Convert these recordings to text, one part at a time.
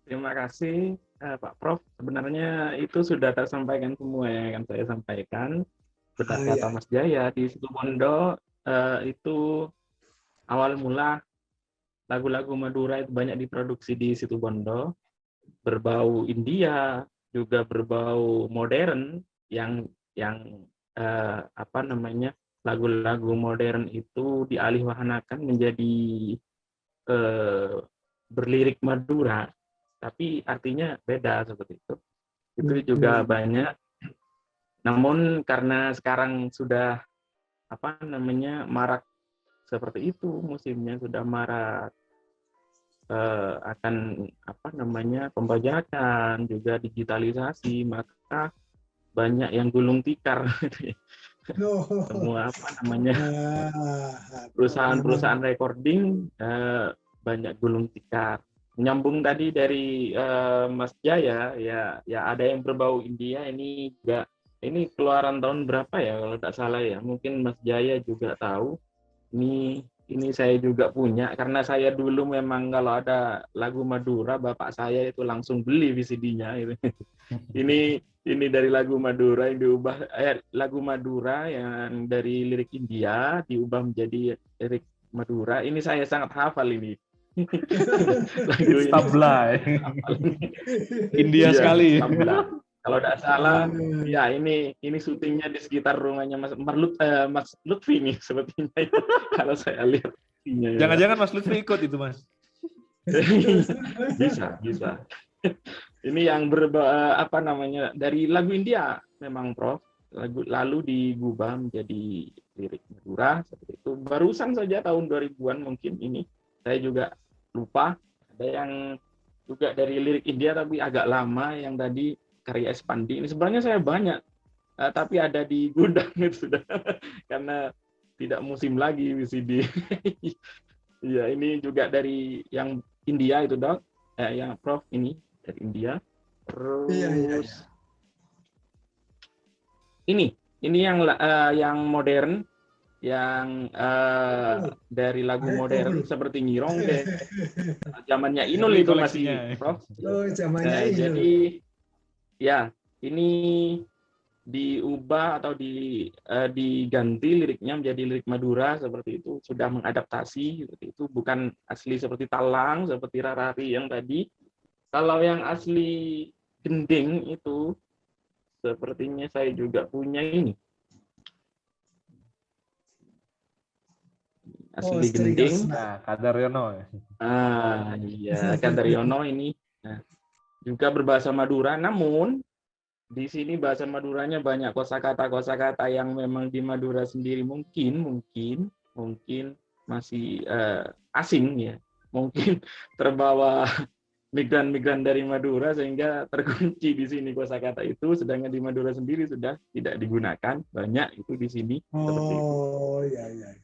Terima kasih Pak Prof. Sebenarnya itu sudah tersampaikan semua yang akan saya sampaikan. Benar kata Ya. Mas Jaya, di Situbondo itu awal mula lagu-lagu Madura itu banyak diproduksi di Situbondo, berbau India, juga berbau modern yang apa namanya, lagu-lagu modern itu dialihwahanakan menjadi eh, berlirik Madura, tapi artinya beda seperti itu. Itu juga banyak. Namun karena sekarang sudah apa namanya marak seperti itu, musimnya sudah marak akan apa namanya pembajakan, juga digitalisasi, maka banyak yang gulung tikar. Semua apa namanya perusahaan-perusahaan recording banyak gulung tikar. Nyambung tadi dari Mas Jaya, ya ada yang berbau India, ini juga ini keluaran tahun berapa ya kalau tidak salah ya, mungkin Mas Jaya juga tahu. Ini saya juga punya, karena saya dulu memang kalau ada lagu Madura, bapak saya itu langsung beli VCD-nya. Ini dari lagu Madura yang diubah, lagu Madura yang dari lirik India diubah menjadi lirik Madura. Ini saya sangat hafal ini. Lagu ini Tabla. India iya, sekali. Tabla. Kalau tidak salah, ya ini syutingnya di sekitar rumahnya Mas Lutfi nih sepertinya. Kalau saya lihat. Jangan-jangan Mas Lutfi ikut itu, Mas? Bisa. Ini yang apa namanya dari lagu India memang Prof. Lalu digubah menjadi lirik Madura seperti itu. Barusan saja tahun 2000-an mungkin ini. Saya juga lupa. Ada yang juga dari lirik India tapi agak lama yang tadi karya Espandi. Ini sebenarnya saya banyak, tapi ada di gudang itu sudah karena tidak musim lagi VCD. Iya, ini juga dari yang India itu Dok, yang Prof ini dari India. Terus ini yang modern, yang dari lagu modern seperti Nyirong deh. Zamannya Inul itu masih Prof. Zamannya Inul. Jadi ya ini diubah atau diganti liriknya menjadi lirik Madura seperti itu, sudah mengadaptasi seperti itu, bukan asli seperti Talang seperti Rarari yang tadi. Kalau yang asli gending itu sepertinya saya juga punya ini asli gending. Nah, Kadaryono. Iya, Kadaryono ini juga berbahasa Madura, namun di sini bahasa Maduranya banyak kosakata yang memang di Madura sendiri mungkin masih asing ya, mungkin terbawa migran dari Madura sehingga terkunci di sini kosakata itu, sedangkan di Madura sendiri sudah tidak digunakan banyak itu di sini. Seperti itu. Ya.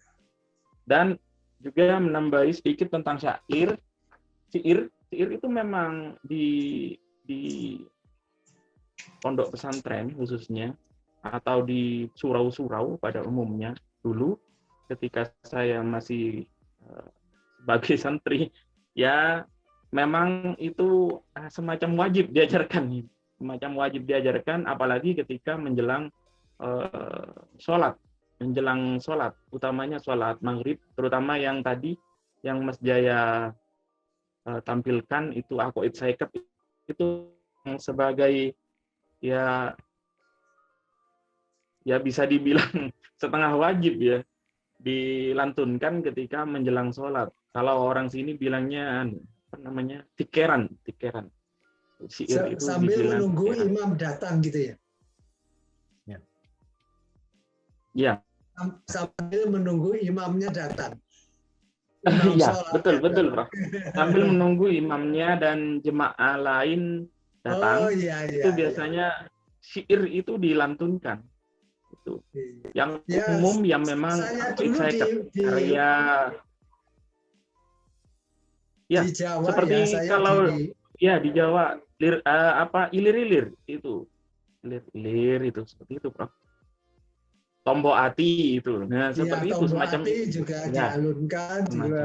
Dan juga menambahi sedikit tentang syair. Syair itu memang di pondok pesantren khususnya atau di surau-surau pada umumnya dulu ketika saya masih sebagai santri ya memang itu semacam wajib diajarkan apalagi ketika menjelang menjelang sholat utamanya sholat maghrib, terutama yang tadi yang Mas Jaya tampilkan itu aqaid saikat itu sebagai ya bisa dibilang setengah wajib ya dilantunkan ketika menjelang sholat. Kalau orang sini bilangnya apa namanya tikeran. Syair itu sambil menunggu tikeran. Imam datang gitu ya? Ya. Sambil menunggu imamnya datang. Iya, betul Prof. Sambil menunggu imamnya dan jemaah lain datang, itu biasanya syair itu dilantunkan. Itu. Yang umum yang memang karya di Jawa seperti kalau di Jawa ilir-ilir itu. Ilir itu seperti itu, Prof. Tombo Ati itu. Nah, seperti itu semacam Ati juga dialunkan juga.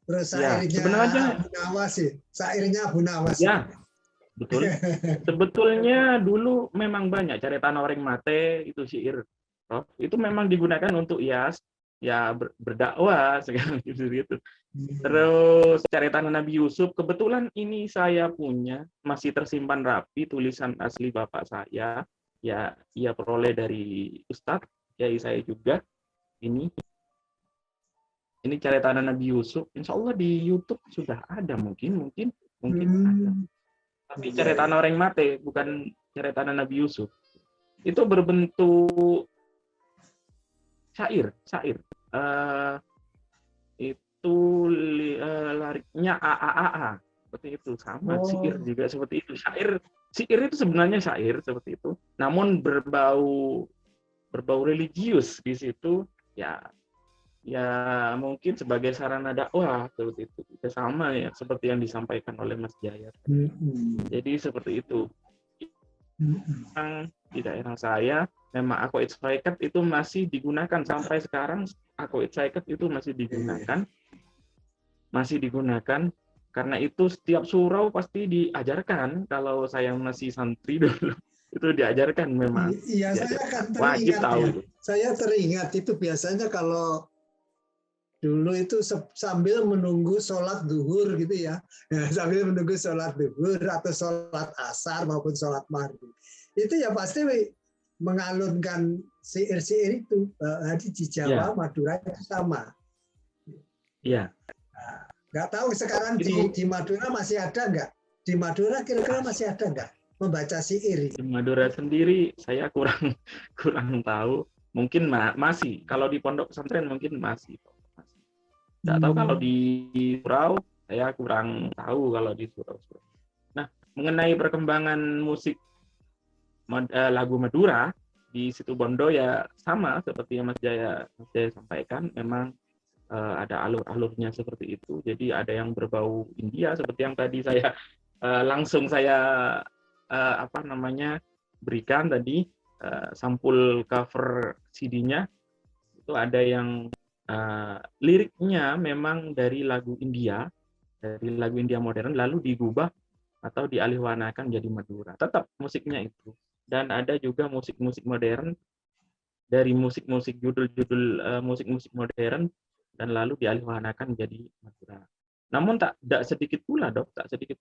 Terus Ya, syairnya sebenarnya Abu Nawas sih. Syairnya Abu Nawas. ya betul. Sebetulnya dulu memang banyak Caritana Orang Mate itu syair. Prof. Itu memang digunakan untuk ya berdakwah segala gitu. Terus Caritana Nabi Yusuf, kebetulan ini saya punya masih tersimpan rapi tulisan asli bapak saya. Ya, ia peroleh dari Ustadz, ya saya juga. Ini Caritana Nabi Yusuf. Insya Allah di YouTube sudah ada mungkin ada. Tapi Iya, Caritana iya. Orang Mate bukan Caritana Nabi Yusuf. Itu berbentuk syair. Eh, itu lariknya AAAA seperti itu, sama syair Oh, juga seperti itu. Syair itu sebenarnya syair seperti itu, namun berbau religius di situ, ya mungkin sebagai sarana dakwah seperti itu. Itu sama ya seperti yang disampaikan oleh Mas Jaya. Jadi seperti itu. Yang di daerah saya memang Aku Excited itu masih digunakan sampai sekarang. Aku Excited itu masih digunakan karena itu setiap surau pasti diajarkan. Kalau saya masih santri dulu itu diajarkan, memang Iya, saya diajarkan, akan wajib teringat tahu ya. itu. Saya teringat itu biasanya kalau dulu itu sambil menunggu sholat duhur gitu ya. Sambil menunggu sholat duhur atau sholat asar maupun sholat maghrib. Itu ya pasti mengalunkan syair-syair itu. Di Jawa, Ya, Madura itu sama. iya. Nggak tahu sekarang Itu di Madura masih ada nggak? Di Madura kira-kira masih ada nggak membaca syair? di Madura sendiri saya kurang kurang tahu. Mungkin masih. Kalau di pondok pesantren mungkin masih. Nggak tahu kalau di surau, saya kurang tahu kalau di surau. Nah, mengenai perkembangan musik lagu Madura di Situbondo ya sama seperti yang Mas Jaya sampaikan, memang ada alur-alurnya seperti itu. Jadi ada yang berbau India seperti yang tadi saya langsung berikan tadi, sampul cover CD-nya itu ada yang liriknya memang dari lagu India modern lalu digubah atau dialihwanakan jadi Madura. Tetap musiknya itu. Dan ada juga musik-musik modern dari musik-musik judul-judul musik-musik modern dan lalu dialihwanakan jadi Madura. Namun tak sedikit pula, Dok, tak sedikit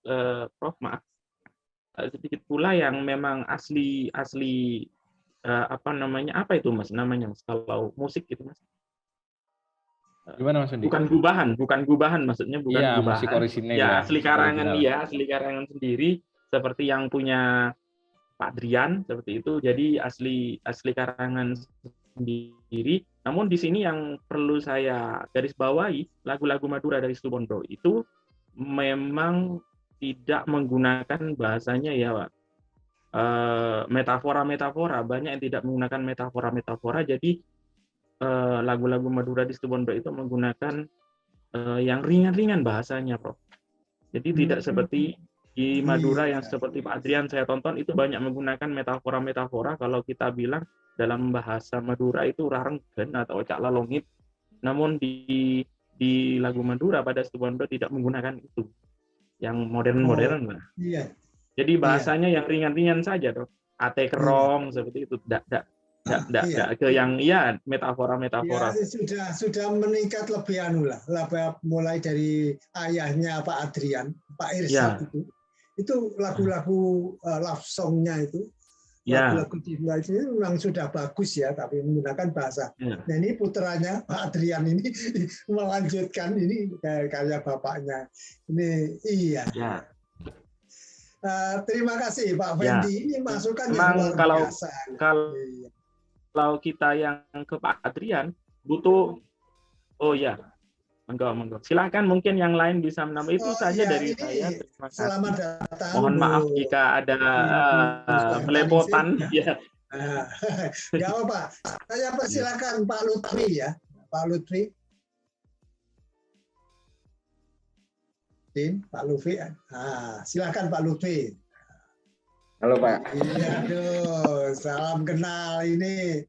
Prof, maaf. Tak sedikit pula yang memang asli apa itu Mas namanya, Mas, kalau musik itu, Mas? Gimana Mas Undi? Bukan gubahan, maksudnya bukan Iya, musik gubahan. orisinil Ya, ya, asli musik karangan, original. ya, asli karangan sendiri seperti yang punya Pak Drian seperti itu. Jadi asli karangan sendiri. Namun di sini yang perlu saya garis bawahi, lagu-lagu Madura dari Situbondo itu memang tidak menggunakan bahasanya ya metafora-metafora. Banyak yang tidak menggunakan metafora-metafora. Jadi lagu-lagu Madura di Situbondo itu menggunakan yang ringan-ringan bahasanya, Prof. Jadi tidak seperti di Madura yang seperti Pak Adrian saya tonton itu banyak menggunakan metafora-metafora. Kalau kita bilang dalam bahasa Madura itu rarenggen atau cak lalongit. Namun di lagu Madura pada Situbondo tidak menggunakan itu. Yang modern-modern lah. Iya. Jadi bahasanya yang ringan-ringan saja, Dok. Ate kerong seperti itu. Tidak ke yang metafora-metafora. Ya, sudah meningkat lebih mulai dari ayahnya Pak Adrian, Pak Irsad itu lagu-lagu love song-nya itu, lagu-lagu cinta itu memang sudah bagus ya, tapi menggunakan bahasa. Nah ini putranya Pak Adrian ini melanjutkan ini karya bapaknya. Ini iya. Terima kasih Pak Fendi, ini masukan yang luar biasa. Kalau kita yang ke Pak Adrian butuh, monggo. Silakan mungkin yang lain bisa menambah itu saja dari saya. Terima kasih. Selamat datang. Mohon maaf jika ada belepotan. Ya. Nggak apa-apa. Saya persilakan Pak Lutfi ya, Pak Lutfi. Pak Lutfi. Silakan Pak Lutfi. Halo Pak. Iya, aduh, salam kenal ini.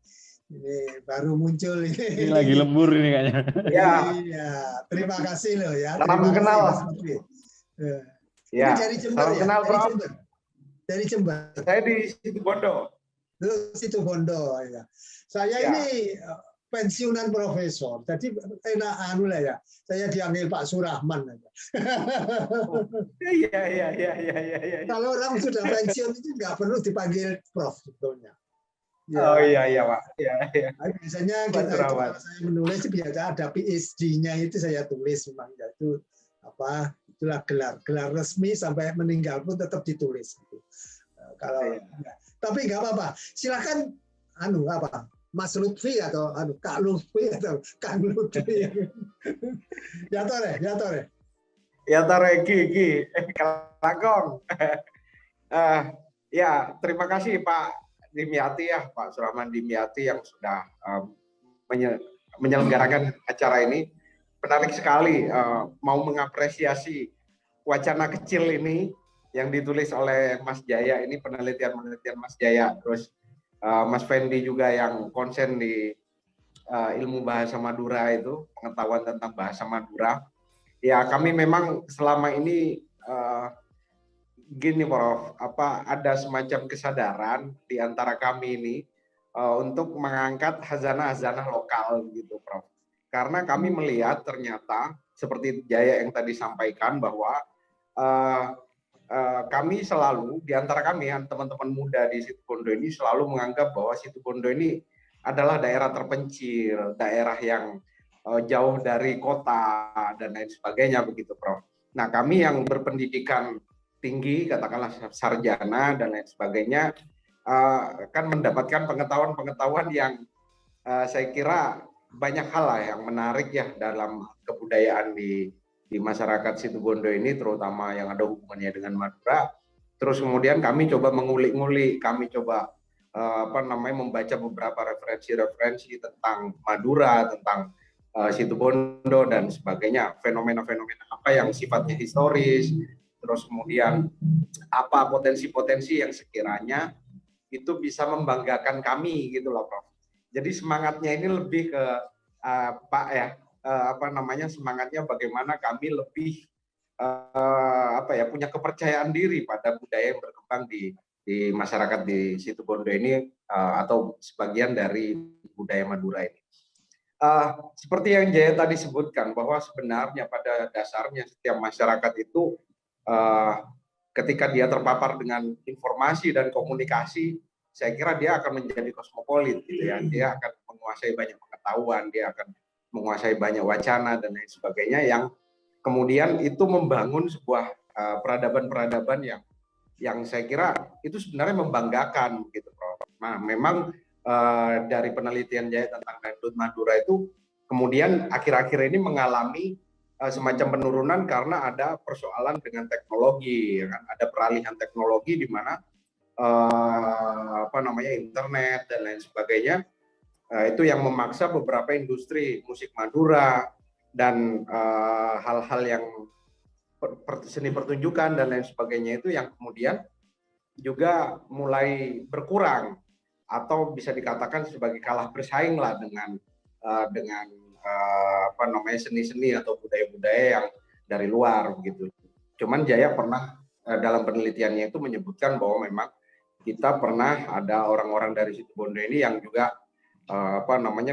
Ini baru muncul ini. Ini lagi lembur ini kayaknya. Ya. Iya, terima kasih loh ya. Salam kenal. Ini dari Jember ya? Kenal, dari Jember. Dari Jember. Saya di Situbondo. Situbondo ya. Saya ini pensiunan profesor, jadi enak anu lah ya. Saya dipanggil Pak Surahman aja. Iya. Kalau orang sudah pensiun itu nggak perlu dipanggil Prof sebetulnya. Ya. Oh iya Pak. Iya. Biasanya kalau saya menulis biasa ada PhD-nya itu saya tulis memang itu apa itulah gelar resmi sampai meninggal pun tetap ditulis. Gitu. Kalau tapi nggak apa-apa. Silakan Mas Lutfi atau Kak Lutfi atau Kang Lutfi. Ya tore. Ya tore Ki Kalagong. Ya terima kasih Pak Dimyati ya, Pak Surahman Dimyati yang sudah menyelenggarakan acara ini. Menarik sekali, mau mengapresiasi wacana kecil ini yang ditulis oleh Mas Jaya, ini penelitian Mas Jaya, terus Mas Fendi juga yang konsen di ilmu bahasa Madura itu, pengetahuan tentang bahasa Madura. Ya kami memang selama ini gini Prof, ada semacam kesadaran di antara kami ini untuk mengangkat hazanah-hazanah lokal gitu Prof. Karena kami melihat ternyata seperti Jaya yang tadi sampaikan bahwa kami selalu di antara kami teman-teman muda di Situbondo ini selalu menganggap bahwa Situbondo ini adalah daerah terpencil, daerah yang jauh dari kota dan lain sebagainya begitu Prof. Nah kami yang berpendidikan tinggi, katakanlah sarjana dan lain sebagainya, akan mendapatkan pengetahuan-pengetahuan yang saya kira banyak hal lah yang menarik ya dalam kebudayaan di masyarakat Situbondo ini, terutama yang ada hubungannya dengan Madura. Terus kemudian kami coba mengulik-ngulik, kami coba membaca beberapa referensi-referensi tentang Madura, tentang Situbondo dan sebagainya, fenomena-fenomena apa yang sifatnya historis. Terus kemudian apa potensi-potensi yang sekiranya itu bisa membanggakan kami gitu loh Prof. Jadi semangatnya ini lebih ke semangatnya bagaimana kami lebih punya kepercayaan diri pada budaya yang berkembang di masyarakat di Situbondo ini atau sebagian dari budaya Madura ini. Seperti yang Jaya tadi sebutkan bahwa sebenarnya pada dasarnya setiap masyarakat itu ketika dia terpapar dengan informasi dan komunikasi, saya kira dia akan menjadi kosmopolit, gitu ya. Dia akan menguasai banyak pengetahuan, dia akan menguasai banyak wacana dan lain sebagainya, yang kemudian itu membangun sebuah peradaban-peradaban yang saya kira itu sebenarnya membanggakan, gitu, Prof. Nah, memang dari penelitian Jaya tentang Dangdut Madura itu kemudian akhir-akhir ini mengalami semacam penurunan karena ada persoalan dengan teknologi, ya kan? Ada peralihan teknologi di mana internet dan lain sebagainya itu yang memaksa beberapa industri musik Madura dan hal-hal yang seni pertunjukan dan lain sebagainya itu yang kemudian juga mulai berkurang atau bisa dikatakan sebagai kalah bersaing lah dengan seni-seni atau budaya-budaya yang dari luar begitu. Cuman Jaya pernah dalam penelitiannya itu menyebutkan bahwa memang kita pernah ada orang-orang dari Situbondo ini yang juga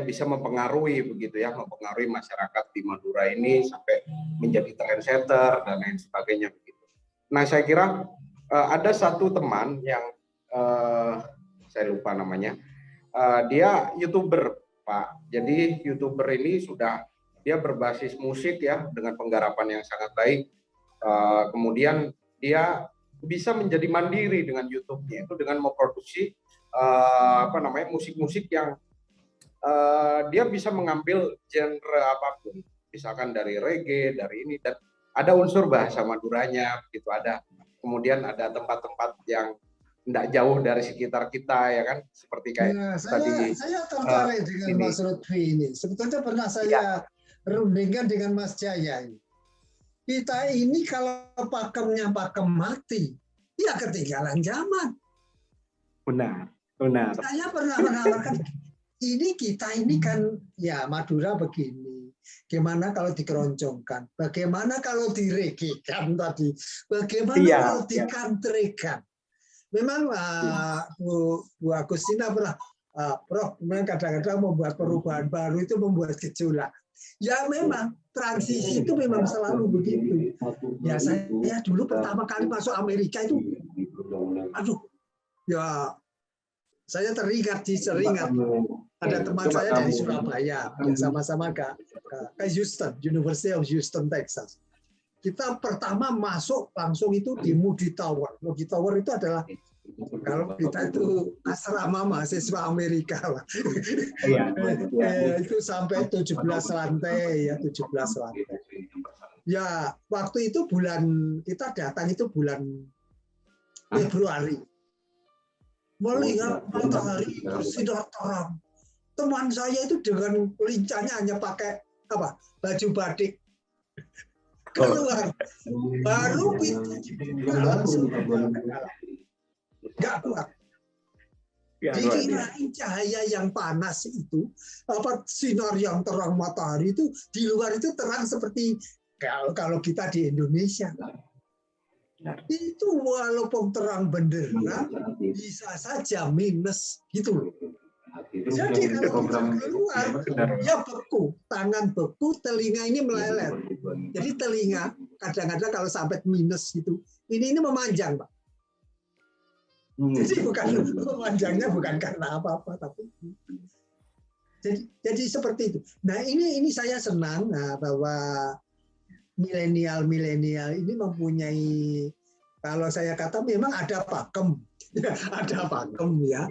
bisa mempengaruhi begitu ya, mempengaruhi masyarakat di Madura ini sampai menjadi trendsetter dan lain sebagainya begitu. Nah, saya kira ada satu teman yang saya lupa namanya, dia YouTuber, Pak. Jadi YouTuber ini dia berbasis musik ya, dengan penggarapan yang sangat baik. Kemudian dia bisa menjadi mandiri dengan YouTube-nya itu dengan memproduksi musik-musik yang dia bisa mengambil genre apapun, misalkan dari reggae, dari ini, dan ada unsur bahasa Maduranya, gitu. Kemudian ada tempat-tempat yang tidak jauh dari sekitar kita, ya kan, seperti kayak tadi. Saya tertarik dengan Mas Lutfi ini. Sebetulnya pernah saya rundingkan dengan Mas Jaya ini. Kita ini kalau pakemnya pakem mati, ya ketinggalan zaman. Benar. Saya pernah menawarkan, ini kita ini kan ya Madura begini. Gimana kalau dikeroncongkan? Bagaimana kalau diregekan tadi? Bagaimana kalau dikantrekan? Memang Bu Agustina pernah, Prof, kadang-kadang membuat perubahan baru itu membuat gejolak. Ya memang transisi itu memang selalu begitu. Ya saya dulu pertama kali masuk Amerika itu, aduh, ya saya teringat ada teman saya dari Surabaya, ya sama-sama ke Houston, University of Houston, Texas. Kita pertama masuk langsung itu di Moody Tower. Moody Tower itu adalah, kalau kita itu asrama mahasiswa Amerika lah. Itu sampai 17 lantai ya, 17 lantai. Ya, waktu itu kita datang itu bulan Februari. Melihat matahari bersinar terang. Teman saya itu dengan lincahnya hanya pakai baju batik. Keluar. Baru pintu dibuka langsung. Nggak kuat. Dikirain cahaya yang panas itu, sinar yang terang matahari itu, di luar itu terang seperti kalau kita di Indonesia. Itu walaupun terang benderang, bisa saja minus gitu loh. Jadi kalau kita keluar, ya beku, tangan beku, telinga ini melelet. Jadi telinga kadang-kadang kalau sampai minus gitu, ini memanjang, Pak. Jadi bukan memanjangnya bukan karena apa-apa, tapi jadi seperti itu. Nah ini saya senang bahwa milenial ini mempunyai, kalau saya kata memang ada pakem. Ada pakem ya.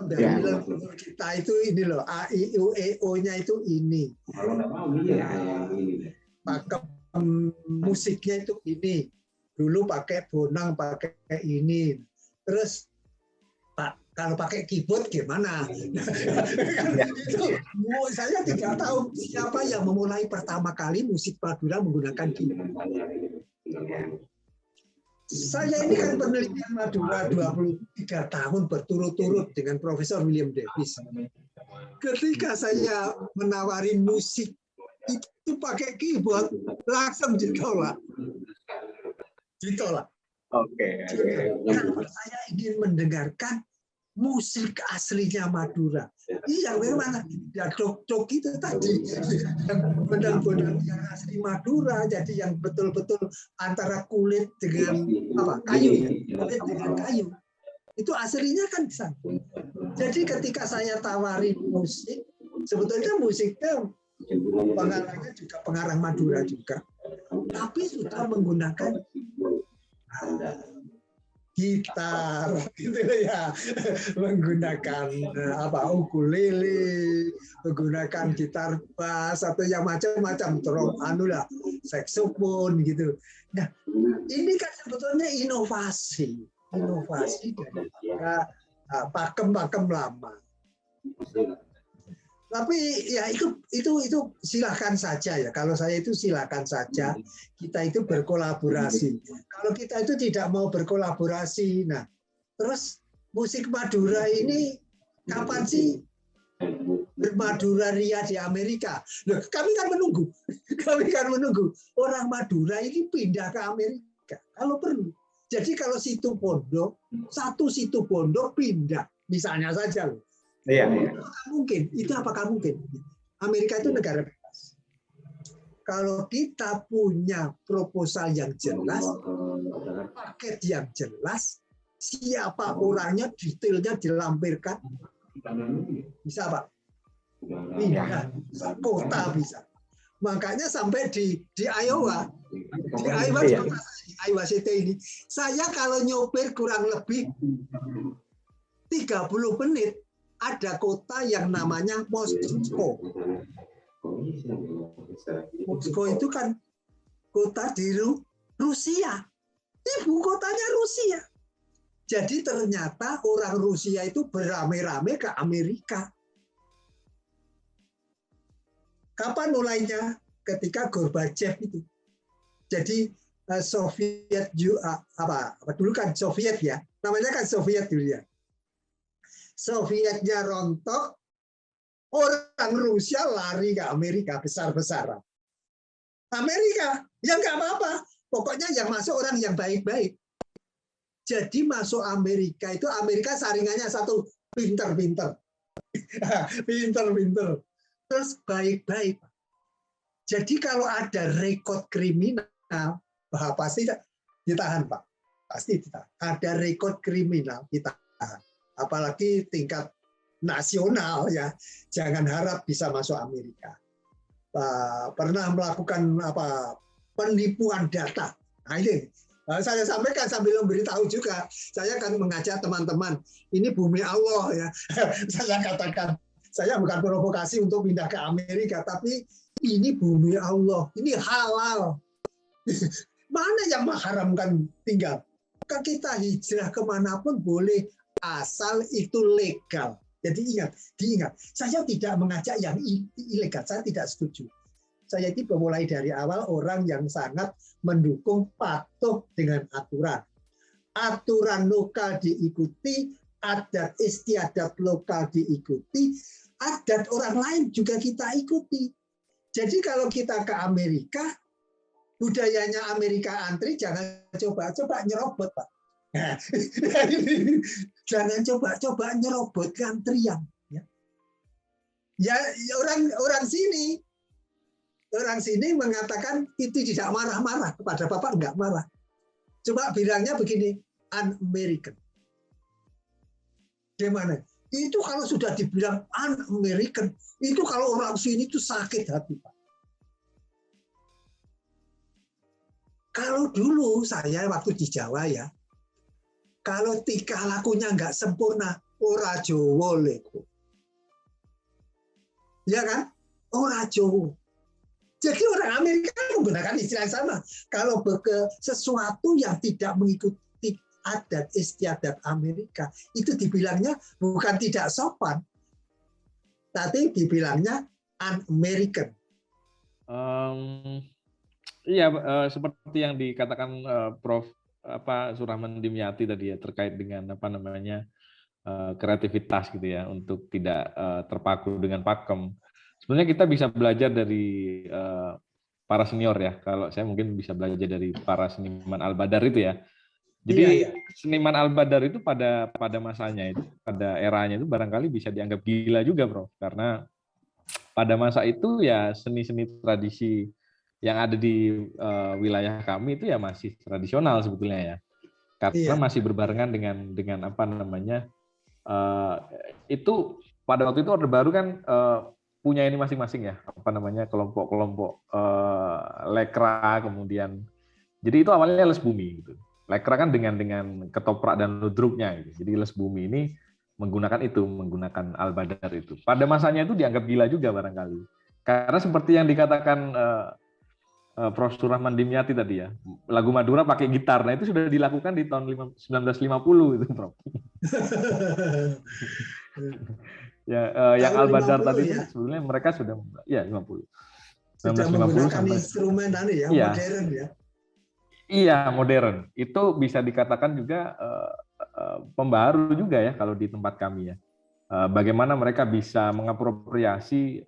Dari leluhur kita itu ini loh, A, I, U, E, O-nya itu ini. Pakem musiknya itu ini. Dulu pakai bonang, pakai ini. Terus kalau pakai keyboard gimana? Itu saya tidak tahu siapa yang memulai pertama kali musik Madura menggunakan keyboard. Saya ini kan penelitian Madura 23 tahun berturut-turut dengan Profesor William Davis. Ketika saya menawari musik itu pakai keyboard, langsung ditolak. Oke. Karena saya ingin mendengarkan musik aslinya Madura. Iya, memang ya dok itu tadi yang benang-benang yang asli Madura, jadi yang betul-betul antara kulit dengan kayu, kulit dengan kayu. Itu aslinya kan bisa. Jadi ketika saya tawari musik, sebetulnya musiknya pengarangnya juga pengarang Madura juga, tapi sudah menggunakan gitar gitu ya, menggunakan ukulele, menggunakan gitar bass atau yang macam-macam, saksofon gitu. Nah, ini kan sebetulnya inovasi dari pakem-pakem lama. Tapi ya itu silakan saja ya. Kalau saya itu silakan saja. Kita itu berkolaborasi. Kalau kita itu tidak mau berkolaborasi, nah terus musik Madura ini kapan sih bermadura ria di Amerika? Loh, kami kan menunggu orang Madura ini pindah ke Amerika kalau perlu. Jadi kalau satu situ pondok pindah, misalnya saja loh. Iya. Apakah mungkin? Amerika itu negara bebas. Kalau kita punya proposal yang jelas, paket yang jelas, siapa orangnya, detailnya dilampirkan, bisa Pak? Pindah, kota bisa. Makanya sampai di Iowa, Iowa City ini, saya kalau nyopir kurang lebih 30 menit, ada kota yang namanya Moskow. Moskow itu kan kota di Rusia. Ibu kotanya Rusia. Jadi ternyata orang Rusia itu beramai-ramai ke Amerika. Kapan mulainya? Ketika Gorbachev itu. Jadi Soviet dulu kan Soviet ya. Namanya kan Soviet dulu ya. Sovietnya rontok, Orang Rusia lari ke Amerika besar-besaran. Amerika, ya nggak apa-apa. Pokoknya yang masuk orang yang baik-baik. Jadi masuk Amerika itu Amerika saringannya satu, pinter-pinter. Pinter-pinter. Terus baik-baik. Jadi kalau ada rekod kriminal, pasti ditahan, Pak. Pasti ditahan. Ada rekod kriminal, ditahan. Apalagi tingkat nasional ya, jangan harap bisa masuk Amerika. Pernah melakukan penipuan data. Nah, ini saya sampaikan sambil memberitahu juga. Saya akan mengajak teman-teman, ini bumi Allah ya. Saya katakan, saya bukan provokasi untuk pindah ke Amerika, tapi ini bumi Allah, ini halal. Mana yang mengharamkan tinggal? Maka kita hijrah kemanapun boleh, asal itu legal. Jadi diingat, saya tidak mengajak yang ilegal, saya tidak setuju. Saya itu memulai dari awal orang yang sangat mendukung patuh dengan aturan. Aturan lokal diikuti, adat istiadat lokal diikuti, adat orang lain juga kita ikuti. Jadi kalau kita ke Amerika, budayanya Amerika antri, jangan coba-coba nyerobot, Pak. Nah, jangan coba nyerobot antrian. Ya orang sini mengatakan itu tidak marah-marah, kepada Bapak enggak marah. Coba bilangnya begini, un-American. Gimana? Itu kalau sudah dibilang un-American, itu kalau orang sini itu sakit hati, Pak. Kalau dulu saya waktu di Jawa ya, kalau tingkah lakunya nggak sempurna, ora Jowo leko. Ya kan? Ora Jowo. Jadi orang Amerika menggunakan istilah yang sama. Kalau sesuatu yang tidak mengikuti adat istiadat Amerika, itu dibilangnya bukan tidak sopan, tapi dibilangnya un-American. Iya, seperti yang dikatakan Prof. Surahman Dimyati tadi ya, terkait dengan kreativitas gitu ya, untuk tidak terpaku dengan pakem. Sebenarnya kita bisa belajar dari para senior ya. Kalau saya mungkin bisa belajar dari para seniman Al-Badar itu ya. Jadi seniman Al-Badar itu pada masanya itu, pada eranya itu barangkali bisa dianggap gila juga, Prof. Karena pada masa itu ya seni-seni tradisi yang ada di wilayah kami itu ya masih tradisional sebetulnya ya, karena masih berbarengan dengan itu pada waktu itu Orde Baru kan punya ini masing-masing ya, kelompok-kelompok lekra, kemudian jadi itu awalnya Les Bumi gitu. Lekra kan dengan ketoprak dan ludruknya gitu. Jadi Les Bumi ini menggunakan Al-Badar itu. Pada masanya itu dianggap gila juga barangkali. Karena seperti yang dikatakan Prof. Surahman Dimyati tadi ya, lagu Madura pakai gitar. Nah, itu sudah dilakukan di tahun 1950 itu, Prof. Yang Al-Badar tadi ya? Sebenarnya mereka sudah 50. Sudah menggunakan instrumen tadi ya, modern ya. Iya, modern. Itu bisa dikatakan juga pembaru juga ya kalau di tempat kami ya. Bagaimana mereka bisa mengapropriasi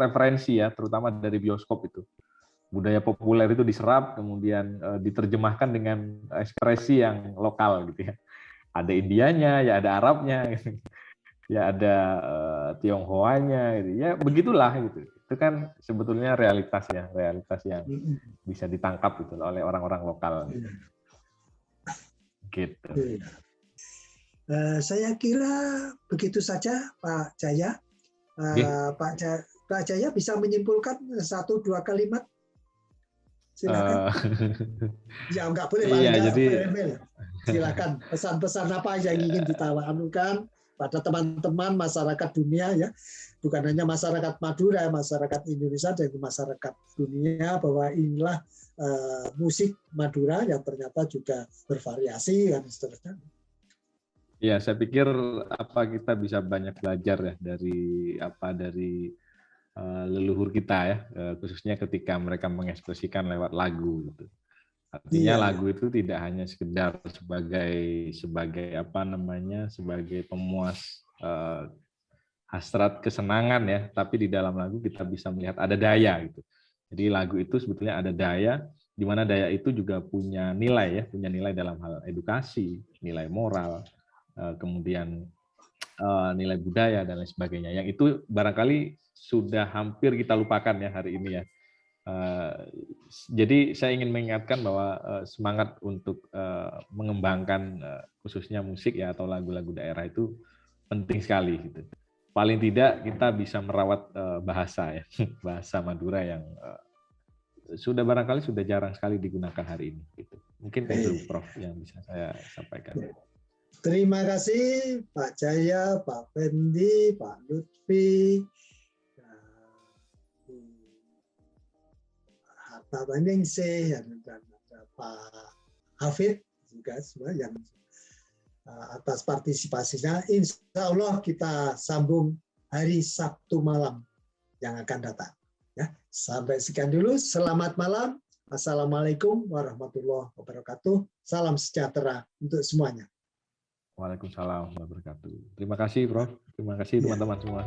referensi ya, terutama dari bioskop itu. Budaya populer itu diserap, kemudian diterjemahkan dengan ekspresi yang lokal gitu ya. Ada Indianya, ya ada Arabnya, gitu. Ya ada Tionghoanya, gitu. Ya begitulah gitu. Itu kan sebetulnya realitas yang bisa ditangkap gitu oleh orang-orang lokal. Gitu. Saya kira begitu saja, Pak Jaya. Pak Jaya bisa menyimpulkan 1-2 kalimat. Silakan. Ya nggak boleh paling jadi silakan pesan-pesan apa yang ingin ditawarkan pada teman-teman masyarakat dunia ya, bukan hanya masyarakat Madura, masyarakat Indonesia dan masyarakat dunia, bahwa inilah musik Madura yang ternyata juga bervariasi dan seterusnya. Ya, saya pikir kita bisa banyak belajar ya dari leluhur kita ya, khususnya ketika mereka mengekspresikan lewat lagu gitu. Artinya lagu itu tidak hanya sekedar sebagai pemuas hasrat kesenangan ya, tapi di dalam lagu kita bisa melihat ada daya gitu. Jadi lagu itu sebetulnya ada daya, di mana daya itu juga punya nilai ya, punya nilai dalam hal edukasi, nilai moral, kemudian nilai budaya dan lain sebagainya. Yang itu barangkali sudah hampir kita lupakan ya hari ini ya. Jadi saya ingin mengingatkan bahwa semangat untuk mengembangkan khususnya musik ya atau lagu-lagu daerah itu penting sekali gitu. Paling tidak kita bisa merawat bahasa ya, bahasa Madura yang sudah barangkali sudah jarang sekali digunakan hari ini gitu. Mungkin itu Prof yang bisa saya sampaikan. Terima kasih Pak Jaya, Pak Fendi, Pak Lutfi, Pak Baningsih, dan Pak Hafid juga semua yang atas partisipasinya. Insya Allah kita sambung hari Sabtu malam yang akan datang. Ya, sampai sekian dulu. Selamat malam. Assalamualaikum warahmatullahi wabarakatuh. Salam sejahtera untuk semuanya. Waalaikumsalam warahmatullahi wabarakatuh. Terima kasih Prof. Terima kasih teman-teman semua.